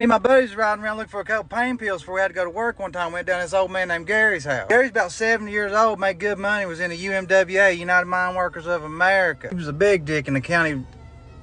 Me and my buddies riding around looking for a couple pain pills before we had to go to work one time. Went down to this old man named Gary's house. Gary's about 70 years old, made good money, was in the UMWA, United Mine Workers of America. He was a big dick in the county.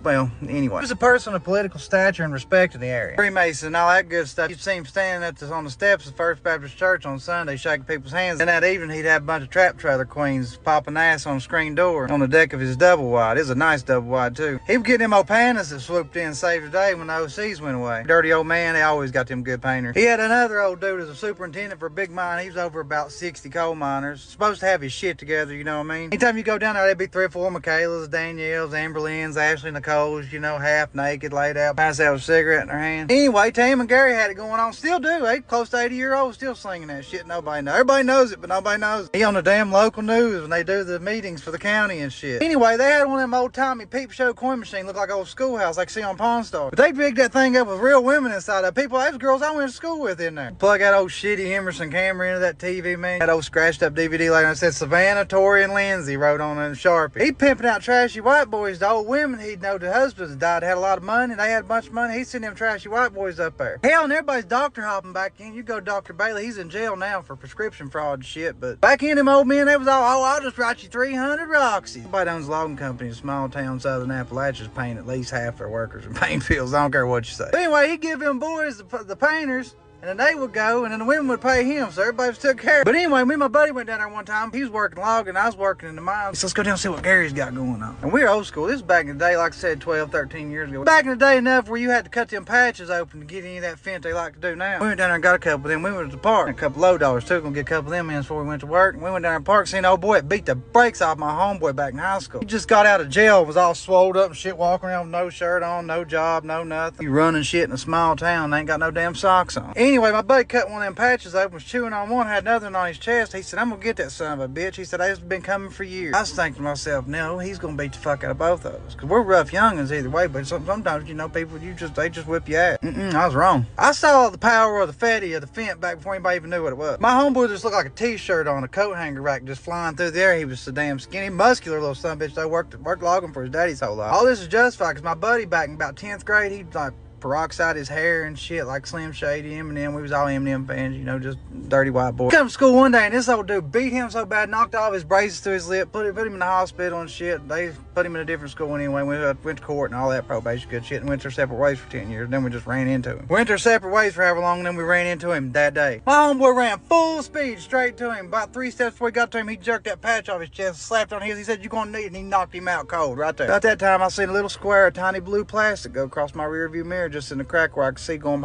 Well, anyway, he was a person of political stature and respect in the area. Freemason and all that good stuff. You'd see him standing on the steps of First Baptist Church on Sunday, shaking people's hands. And that evening, he'd have a bunch of trap trailer queens popping ass on the screen door on the deck of his double wide. It's a nice double wide, too. He was getting them old pandas that swooped in and saved the day when the OCs went away. Dirty old man, they always got them good painters. He had another old dude as a superintendent for a big mine. He was over about 60 coal miners. Supposed to have his shit together, you know what I mean? Anytime you go down there, there'd be 3 or 4 Michaelas, Danielles, Amberlyns, Ashley Nicoles, you know, half naked, laid out, pass out with a cigarette in their hand. Anyway, Tim and Gary had it going on. Still do. They close to 80-year-olds still singing that shit. Nobody knows. Everybody knows it, but nobody knows it. He on the damn local news when they do the meetings for the county and shit. Anyway, they had one of them old-timey peep show coin machine, look like old schoolhouse like you see on Pawn Stars. But they rigged that thing up with real women inside of people. Those girls I went to school with in there. Plug that old shitty Emerson camera into that TV, man. That old scratched up DVD like that said Savannah, Tori, and Lindsay wrote on it in Sharpie. He pimping out trashy white boys to old women he'd know the husbands died, had a lot of money. They had a bunch of money. He's sending them trashy white boys up there. Hell, and everybody's doctor hopping back in. You go to Dr. Bailey, he's in jail now for prescription fraud and shit. But back in, them old men, they was all, oh, I'll just write you 300 Roxy. Somebody owns a logging company in small town southern Appalachia's paying at least half their workers in pain pills. I don't care what you say. But anyway, he'd give them boys the painters. And then they would go, and then the women would pay him, so everybody was took care of. But anyway, me and my buddy went down there one time. He was working logging, I was working in the mine. So let's go down and see what Gary's got going on. And we're old school. This is back in the day, like I said, 12, 13 years ago. Back in the day enough where you had to cut them patches open to get any of that fent they like to do now. We went down there and got a couple of them. We went to the park. And a couple low dollars too. Gonna get a couple of them in before we went to work. And we went down there in the park, seen old boy it beat the brakes off my homeboy back in high school. He just got out of jail, was all swolled up and shit, walking around with no shirt on, no job, no nothing. You running shit in a small town, they ain't got no damn socks on. Anyway, my buddy cut one of them patches open, was chewing on one, had another one on his chest. He said, I'm gonna get that son of a bitch. He said, I've been coming for years. I was thinking to myself, no, he's gonna beat the fuck out of both of us. Cause we're rough youngins either way, but sometimes, you know, people, they just whip your ass. I was wrong. I saw the power of the fetty of the fent back before anybody even knew what it was. My homeboy just looked like a t-shirt on a coat hanger rack just flying through the air. He was so damn skinny, muscular little son of a bitch. They worked logging for his daddy's whole life. All this is justified because my buddy back in about 10th grade, he'd like peroxide his hair and shit like Slim Shady, Eminem. We was all Eminem fans, you know, just dirty white boy. Come to school one day and this old dude beat him so bad, knocked all of his braces through his lip, put him in the hospital and shit. They put him in a different school anyway. We went to court and all that probation good shit and went our separate ways for 10 years. Then we just ran into him. Went our separate ways for however long, and then we ran into him that day. My homeboy ran full speed straight to him. About 3 steps before he got to him, he jerked that patch off his chest, slapped on his. He said, "You're gonna need it," and he knocked him out cold right there. About that time, I seen a little square of tiny blue plastic go across my rear view mirror just in the crack where I could see going behind.